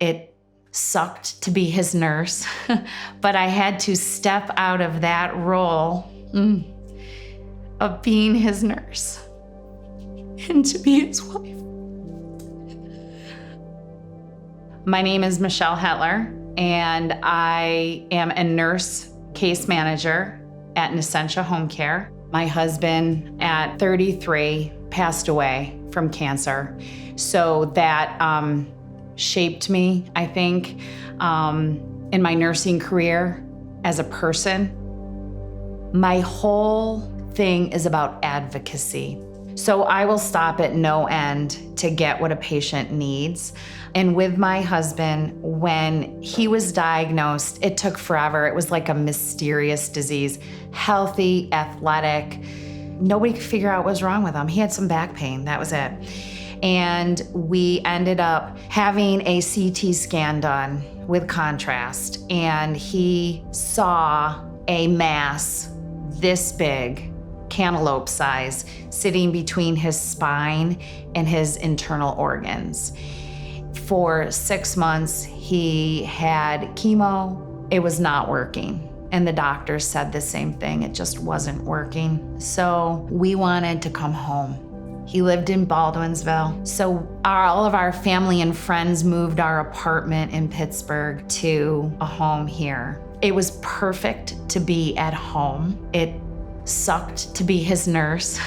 It sucked to be his nurse, but I had to step out of that role of being his nurse and to be his wife. My name is Michele Hettler, and I am a nurse case manager at Nascentia Home Care. My husband, at 33, passed away from cancer. So that shaped me, I think, in my nursing career as a person. My whole thing is about advocacy. So I will stop at no end to get what a patient needs. And with my husband, when he was diagnosed, it took forever. It was like a mysterious disease. Healthy, athletic. Nobody could figure out what was wrong with him. He had some back pain, that was it. And we ended up having a CT scan done with contrast. And he saw a mass this big, cantaloupe size, sitting between his spine and his internal organs. For 6 months, he had chemo. It was not working. And the doctors said the same thing. It just wasn't working. So we wanted to come home. He lived in Baldwinsville. So all of our family and friends moved our apartment in Pittsburgh to a home here. It was perfect to be at home. It sucked to be his nurse,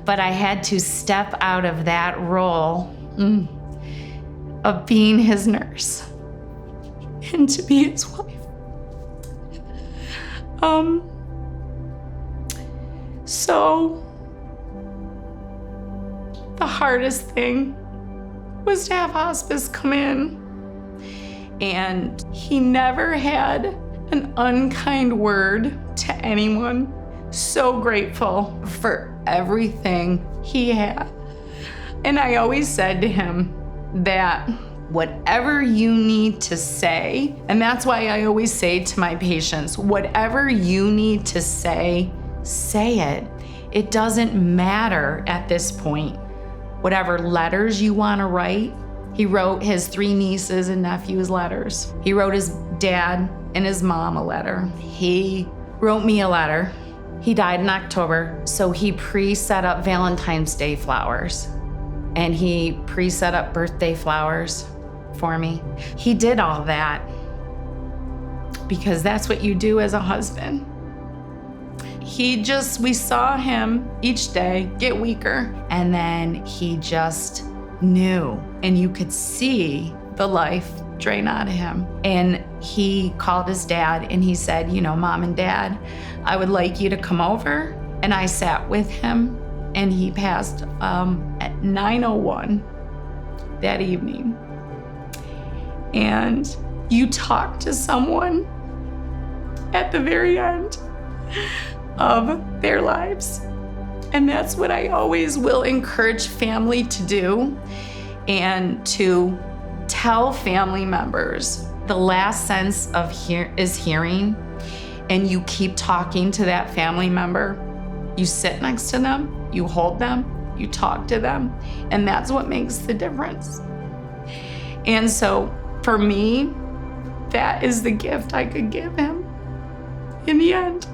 but I had to step out of that role of being his nurse and to be his wife. So the hardest thing was to have hospice come in, and he never had an unkind word to anyone. So grateful for everything he had. And I always said to him that whatever you need to say, and that's why I always say to my patients, whatever you need to say it. It doesn't matter at this point. Whatever letters you want to write. He wrote his 3 nieces and nephews letters. He wrote his dad and his mom a letter. He wrote me a letter. He died in October, so he pre-set up Valentine's Day flowers, and he pre-set up birthday flowers for me. He did all that because that's what you do as a husband. We saw him each day get weaker, and then he just knew, and you could see the life drain out of him. And he called his dad and he said, Mom and Dad, I would like you to come over. And I sat with him, and he passed at 9:01 that evening. And you talk to someone at the very end of their lives. And that's what I always will encourage family to do, and to tell family members the last sense of is hearing, and you keep talking to that family member. You sit next to them, you hold them, you talk to them, and that's what makes the difference. And so for me, that is the gift I could give him in the end.